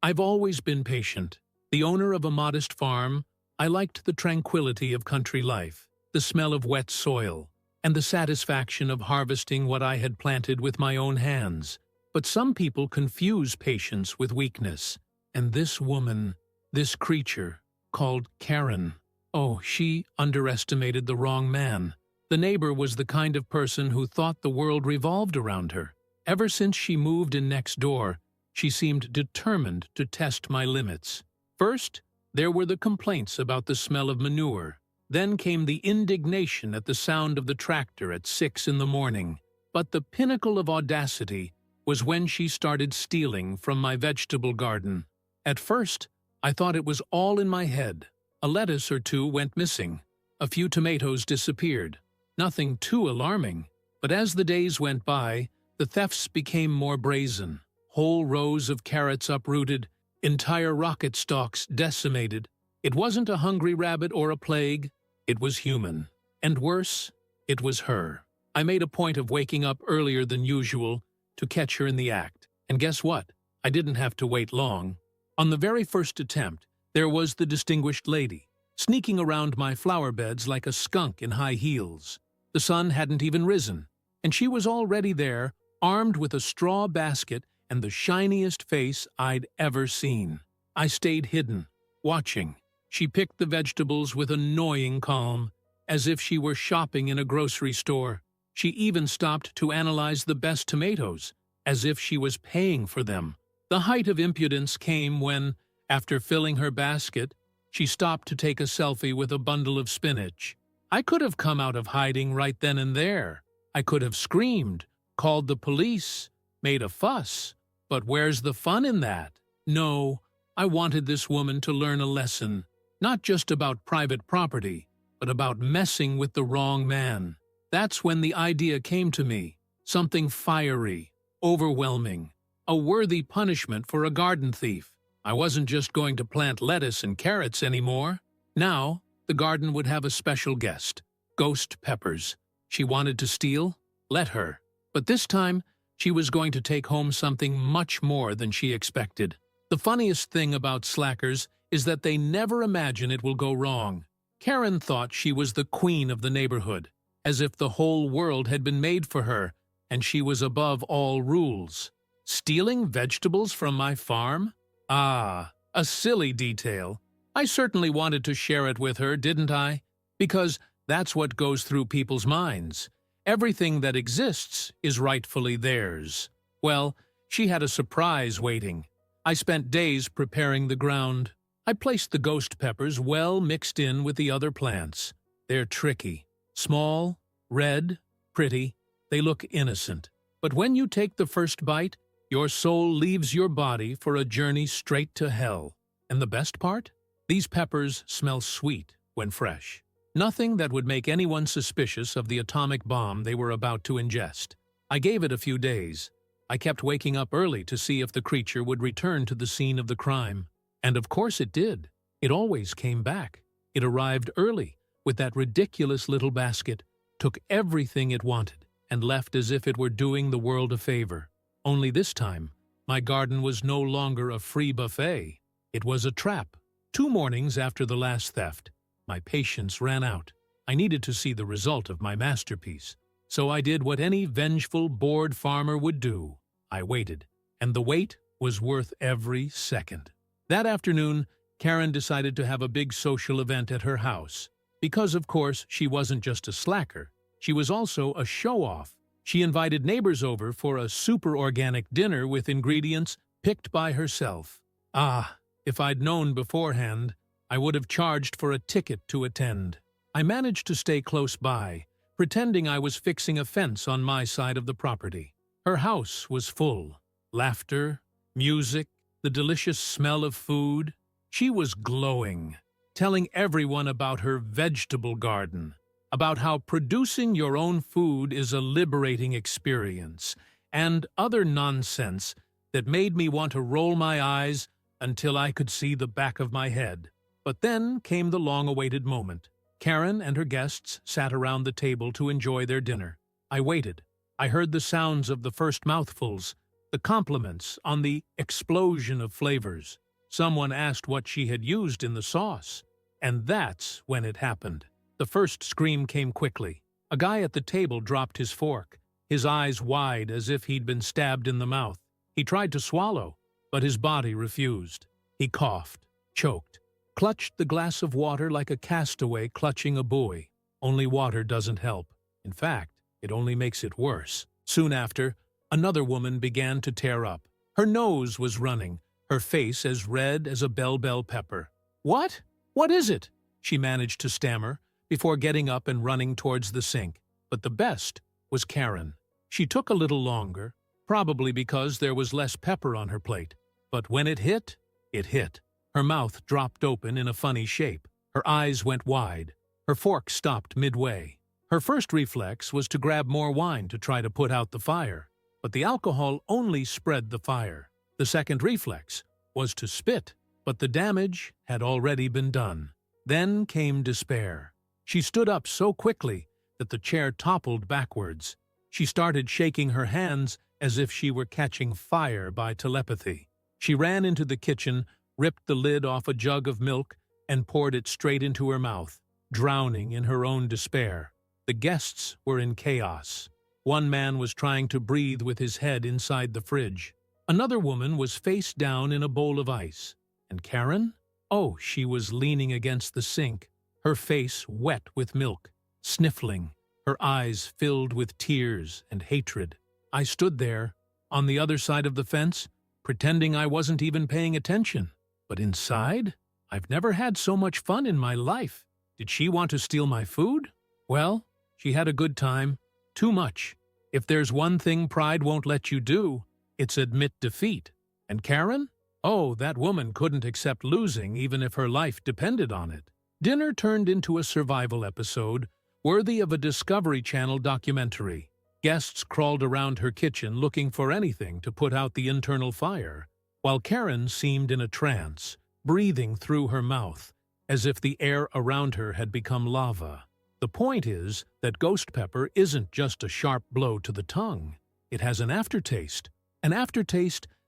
I've always been patient. The owner of a modest farm, I liked the tranquility of country life, the smell of wet soil, and the satisfaction of harvesting what I had planted with my own hands. But some people confuse patience with weakness. And this woman, this creature, called Karen, oh, she underestimated the wrong man. The neighbor was the kind of person who thought the world revolved around her. Ever since she moved in next door, she seemed determined to test my limits. First, there were the complaints about the smell of manure. Then came the indignation at the sound of the tractor at 6 in the morning. But the pinnacle of audacity was when she started stealing from my vegetable garden. At first, I thought it was all in my head. A lettuce or two went missing. A few tomatoes disappeared. Nothing too alarming. But as the days went by, the thefts became more brazen. Whole rows of carrots uprooted, entire rocket stalks decimated. It wasn't a hungry rabbit or a plague. It was human. And worse, it was her. I made a point of waking up earlier than usual to catch her in the act. And guess what? I didn't have to wait long. On the very first attempt, there was the distinguished lady, sneaking around my flower beds like a skunk in high heels. The sun hadn't even risen, and she was already there, armed with a straw basket and the shiniest face I'd ever seen. I stayed hidden, watching. She picked the vegetables with annoying calm, as if she were shopping in a grocery store. She even stopped to analyze the best tomatoes, as if she was paying for them. The height of impudence came when, after filling her basket, she stopped to take a selfie with a bundle of spinach. I could have come out of hiding right then and there. I could have screamed, called the police, made a fuss. But where's the fun in that? No, I wanted this woman to learn a lesson, not just about private property, but about messing with the wrong man. That's when the idea came to me, something fiery, overwhelming, a worthy punishment for a garden thief. I wasn't just going to plant lettuce and carrots anymore. Now, the garden would have a special guest, ghost peppers. She wanted to steal? Let her. But this time, she was going to take home something much more than she expected. The funniest thing about slackers is that they never imagine it will go wrong. Karen thought she was the queen of the neighborhood, as if the whole world had been made for her, and she was above all rules. Stealing vegetables from my farm? Ah, a silly detail. I certainly wanted to share it with her, didn't I? Because that's what goes through people's minds. Everything that exists is rightfully theirs. Well, she had a surprise waiting. I spent days preparing the ground. I placed the ghost peppers well mixed in with the other plants. They're tricky. Small, red, pretty. They look innocent. But when you take the first bite, your soul leaves your body for a journey straight to hell. And the best part? These peppers smell sweet when fresh. Nothing that would make anyone suspicious of the atomic bomb they were about to ingest. I gave it a few days. I kept waking up early to see if the creature would return to the scene of the crime. And of course it did. It always came back. It arrived early, with that ridiculous little basket, took everything it wanted, and left as if it were doing the world a favor. Only this time, my garden was no longer a free buffet. It was a trap. 2 mornings after the last theft, my patience ran out. I needed to see the result of my masterpiece. So I did what any vengeful, bored farmer would do. I waited, and the wait was worth every second. That afternoon, Karen decided to have a big social event at her house. Because, of course, she wasn't just a slacker. She was also a show-off. She invited neighbors over for a super-organic dinner with ingredients picked by herself. Ah, if I'd known beforehand, I would have charged for a ticket to attend. I managed to stay close by, pretending I was fixing a fence on my side of the property. Her house was full. Laughter, music, the delicious smell of food. She was glowing, telling everyone about her vegetable garden, about how producing your own food is a liberating experience, and other nonsense that made me want to roll my eyes until I could see the back of my head. But then came the long-awaited moment. Karen and her guests sat around the table to enjoy their dinner. I waited. I heard the sounds of the first mouthfuls, the compliments on the explosion of flavors. Someone asked what she had used in the sauce. And that's when it happened. The first scream came quickly. A guy at the table dropped his fork, his eyes wide as if he'd been stabbed in the mouth. He tried to swallow, but his body refused. He coughed, choked, clutched the glass of water like a castaway clutching a buoy. Only water doesn't help. In fact, it only makes it worse. Soon after, another woman began to tear up. Her nose was running, her face as red as a bell pepper. "What? What is it?" she managed to stammer, before getting up and running towards the sink. But the best was Karen. She took a little longer, probably because there was less pepper on her plate. But when it hit, it hit. Her mouth dropped open in a funny shape. Her eyes went wide. Her fork stopped midway. Her first reflex was to grab more wine to try to put out the fire. But the alcohol only spread the fire. The second reflex was to spit, but the damage had already been done. Then came despair. She stood up so quickly that the chair toppled backwards. She started shaking her hands as if she were catching fire by telepathy. She ran into the kitchen, ripped the lid off a jug of milk, and poured it straight into her mouth, drowning in her own despair. The guests were in chaos. One man was trying to breathe with his head inside the fridge. Another woman was face down in a bowl of ice. And Karen? Oh, she was leaning against the sink, her face wet with milk, sniffling, her eyes filled with tears and hatred. I stood there, on the other side of the fence, pretending I wasn't even paying attention. But inside, I've never had so much fun in my life. Did she want to steal my food? Well, she had a good time. Too much. If there's one thing pride won't let you do, it's admit defeat. And Karen? Oh, that woman couldn't accept losing even if her life depended on it. Dinner turned into a survival episode, worthy of a Discovery Channel documentary. Guests crawled around her kitchen looking for anything to put out the internal fire, while Karen seemed in a trance, breathing through her mouth, as if the air around her had become lava. The point is that ghost pepper isn't just a sharp blow to the tongue. It has an aftertaste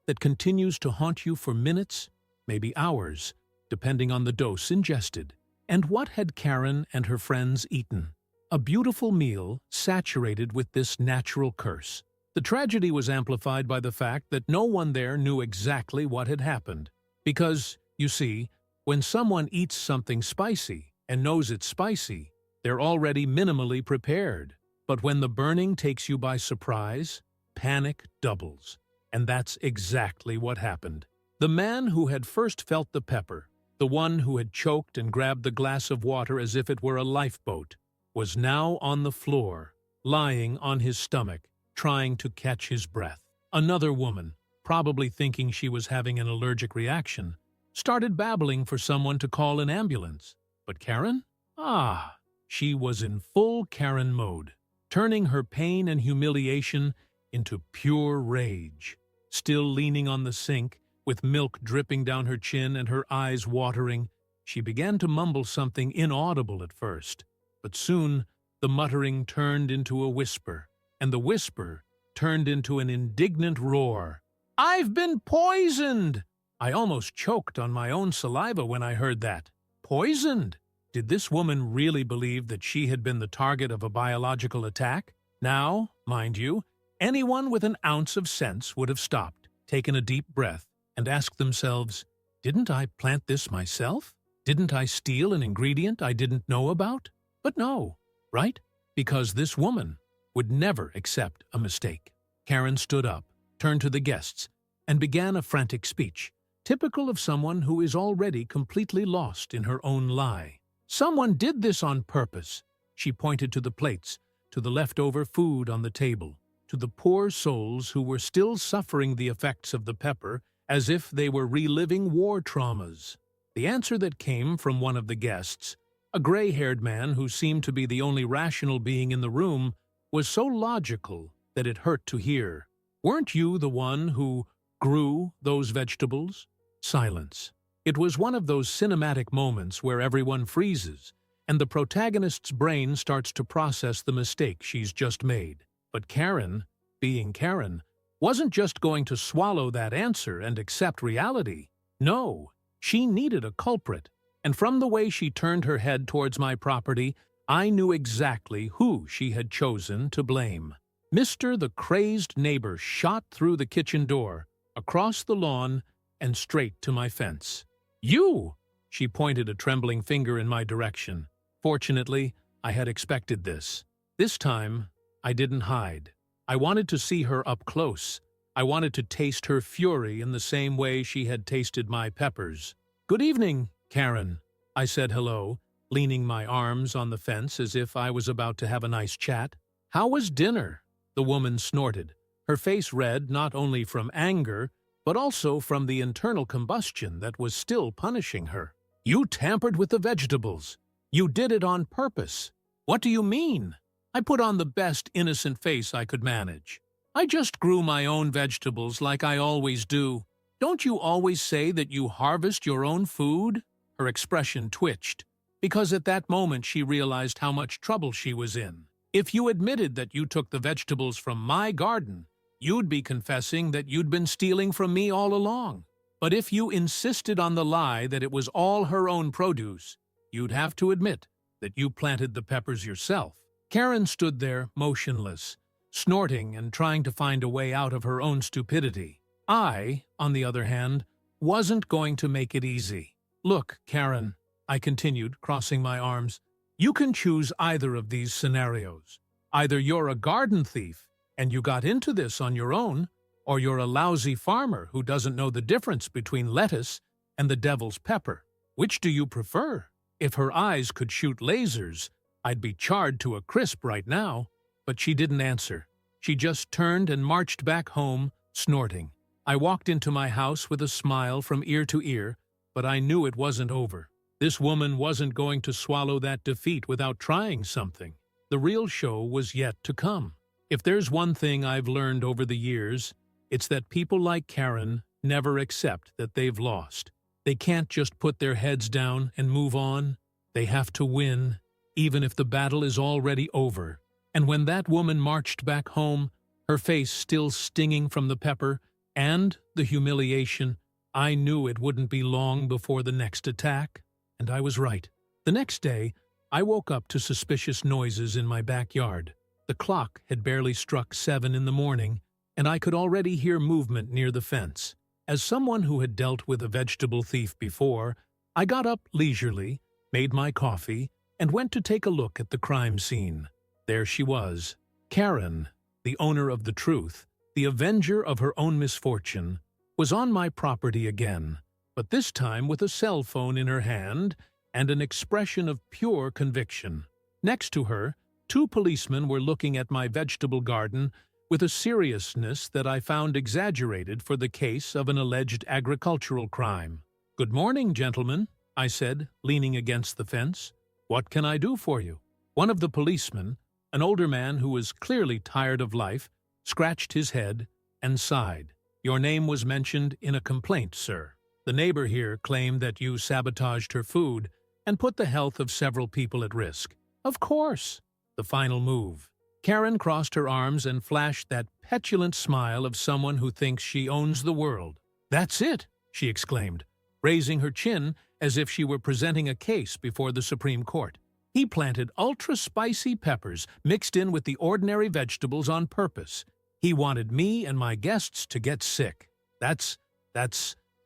that continues to haunt you for minutes, maybe hours, depending on the dose ingested. And what had Karen and her friends eaten? A beautiful meal saturated with this natural curse. The tragedy was amplified by the fact that no one there knew exactly what had happened. Because, you see, when someone eats something spicy and knows it's spicy, they're already minimally prepared. But when the burning takes you by surprise, panic doubles. And that's exactly what happened. The man who had first felt the pepper, the one who had choked and grabbed the glass of water as if it were a lifeboat, was now on the floor, lying on his stomach, trying to catch his breath. Another woman, probably thinking she was having an allergic reaction, started babbling for someone to call an ambulance. But Karen? She was in full Karen mode, turning her pain and humiliation into pure rage. Still leaning on the sink, with milk dripping down her chin and her eyes watering, she began to mumble something inaudible at first. But soon, the muttering turned into a whisper, and the whisper turned into an indignant roar. "I've been poisoned!" I almost choked on my own saliva when I heard that. Poisoned? Did this woman really believe that she had been the target of a biological attack? Now, mind you, anyone with an ounce of sense would have stopped, taken a deep breath, and asked themselves, didn't I plant this myself? Didn't I steal an ingredient I didn't know about? But no, right? Because this woman would never accept a mistake. Karen stood up, turned to the guests, and began a frantic speech, typical of someone who is already completely lost in her own lie. Someone did this on purpose. She pointed to the plates, to the leftover food on the table, to the poor souls who were still suffering the effects of the pepper as if they were reliving war traumas. The answer that came from one of the guests, a gray-haired man who seemed to be the only rational being in the room, was so logical that it hurt to hear. Weren't you the one who grew those vegetables? Silence. It was one of those cinematic moments where everyone freezes, and the protagonist's brain starts to process the mistake she's just made. But Karen, being Karen, wasn't just going to swallow that answer and accept reality. No, she needed a culprit, and from the way she turned her head towards my property, I knew exactly who she had chosen to blame. Mr. the crazed neighbor shot through the kitchen door, across the lawn, and straight to my fence. "You!" She pointed a trembling finger in my direction. Fortunately, I had expected this. This time, I didn't hide. I wanted to see her up close. I wanted to taste her fury in the same way she had tasted my peppers. "Good evening, Karen." I said hello, leaning my arms on the fence as if I was about to have a nice chat. "How was dinner?" The woman snorted, her face red not only from anger, but also from the internal combustion that was still punishing her. "You tampered with the vegetables. You did it on purpose." "What do you mean?" I put on the best innocent face I could manage. "I just grew my own vegetables like I always do. Don't you always say that you harvest your own food?" Her expression twitched, because at that moment she realized how much trouble she was in. "If you admitted that you took the vegetables from my garden, you'd be confessing that you'd been stealing from me all along. But if you insisted on the lie that it was all her own produce, you'd have to admit that you planted the peppers yourself." Karen stood there, motionless, snorting and trying to find a way out of her own stupidity. I, on the other hand, wasn't going to make it easy. "Look, Karen," I continued, crossing my arms, "you can choose either of these scenarios. Either you're a garden thief and you got into this on your own, or you're a lousy farmer who doesn't know the difference between lettuce and the devil's pepper. Which do you prefer?" If her eyes could shoot lasers, I'd be charred to a crisp right now. But she didn't answer. She just turned and marched back home, snorting. I walked into my house with a smile from ear to ear, but I knew it wasn't over. This woman wasn't going to swallow that defeat without trying something. The real show was yet to come. If there's one thing I've learned over the years, it's that people like Karen never accept that they've lost. They can't just put their heads down and move on. They have to win, even if the battle is already over. And when that woman marched back home, her face still stinging from the pepper and the humiliation, I knew it wouldn't be long before the next attack. And I was right. The next day, I woke up to suspicious noises in my backyard. The clock had barely struck 7 in the morning, and I could already hear movement near the fence. As someone who had dealt with a vegetable thief before, I got up leisurely, made my coffee, and went to take a look at the crime scene. There she was. Karen, the owner of the truth, the avenger of her own misfortune, was on my property again, but this time with a cell phone in her hand and an expression of pure conviction. Next to her, 2 policemen were looking at my vegetable garden with a seriousness that I found exaggerated for the case of an alleged agricultural crime. "Good morning, gentlemen," I said, leaning against the fence. "What can I do for you?" One of the policemen, an older man who was clearly tired of life, scratched his head and sighed. "Your name was mentioned in a complaint, sir. The neighbor here claimed that you sabotaged her food and put the health of several people at risk." "Of course." The final move. Karen crossed her arms and flashed that petulant smile of someone who thinks she owns the world. "That's it," she exclaimed, raising her chin as if she were presenting a case before the Supreme Court. "He planted ultra-spicy peppers mixed in with the ordinary vegetables on purpose. He wanted me and my guests to get sick. That's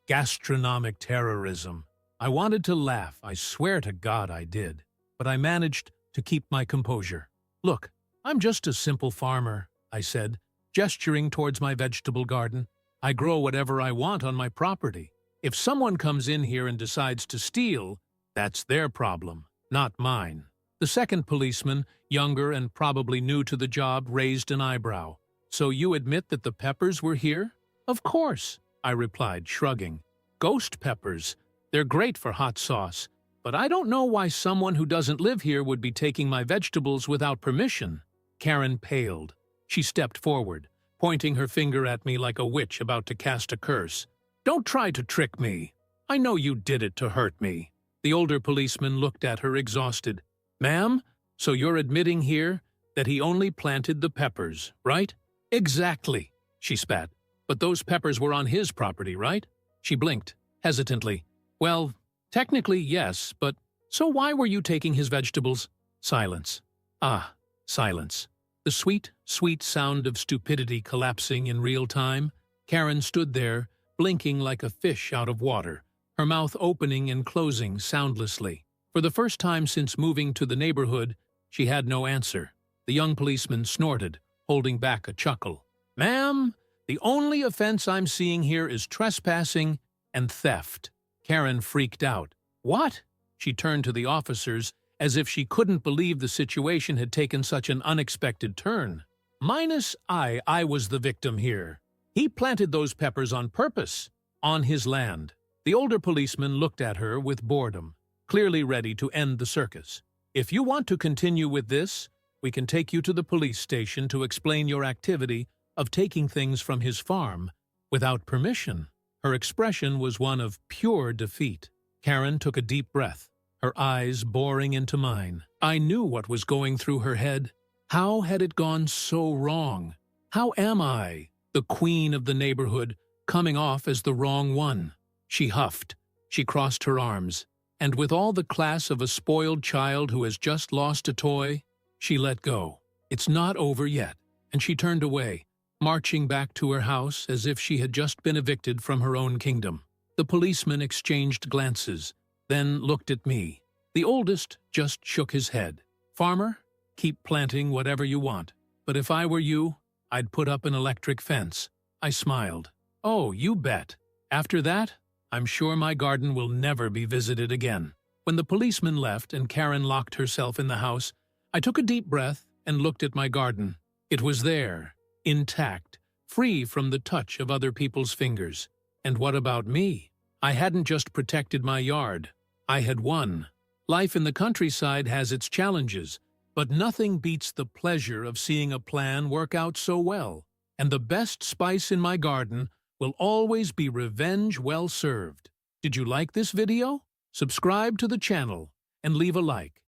gastronomic terrorism." I wanted to laugh, I swear to God I did, but I managed to keep my composure. "Look, I'm just a simple farmer," I said, gesturing towards my vegetable garden. "I grow whatever I want on my property. If someone comes in here and decides to steal, that's their problem, not mine." The second policeman, younger and probably new to the job, raised an eyebrow. "So you admit that the peppers were here?" "Of course," I replied, shrugging. "Ghost peppers. They're great for hot sauce. But I don't know why someone who doesn't live here would be taking my vegetables without permission." Karen paled. She stepped forward, pointing her finger at me like a witch about to cast a curse. "Don't try to trick me. I know you did it to hurt me." The older policeman looked at her exhausted. "Ma'am, so you're admitting here that he only planted the peppers, right?" "Exactly," she spat. But those peppers were on his property, right? She blinked, hesitantly. Well, technically, yes, but so why were you taking his vegetables? Silence. Ah, silence. The sweet, sweet sound of stupidity collapsing in real time. Karen stood there, blinking like a fish out of water, her mouth opening and closing soundlessly. For the first time since moving to the neighborhood, she had no answer. The young policeman snorted, holding back a chuckle. Ma'am, the only offense I'm seeing here is trespassing and theft. Karen freaked out. What? She turned to the officers as if she couldn't believe the situation had taken such an unexpected turn. Minus I was the victim here. He planted those peppers on purpose, on his land. The older policeman looked at her with boredom, clearly ready to end the circus. If you want to continue with this, we can take you to the police station to explain your activity of taking things from his farm without permission. Her expression was one of pure defeat. Karen took a deep breath, her eyes boring into mine. I knew what was going through her head. How had it gone so wrong? How am I, the queen of the neighborhood, coming off as the wrong one? She huffed. She crossed her arms, and with all the class of a spoiled child who has just lost a toy, she let go. It's not over yet, and she turned away, marching back to her house as if she had just been evicted from her own kingdom. The policemen exchanged glances, then looked at me. The oldest just shook his head. Farmer, keep planting whatever you want, but if I were you, I'd put up an electric fence. I smiled. Oh, you bet. After that, I'm sure my garden will never be visited again. When the policeman left and Karen locked herself in the house, I took a deep breath and looked at my garden. It was there, intact, free from the touch of other people's fingers. And what about me? I hadn't just protected my yard. I had won. Life in the countryside has its challenges, but nothing beats the pleasure of seeing a plan work out so well. And the best spice in my garden will always be revenge well served. Did you like this video? Subscribe to the channel and leave a like.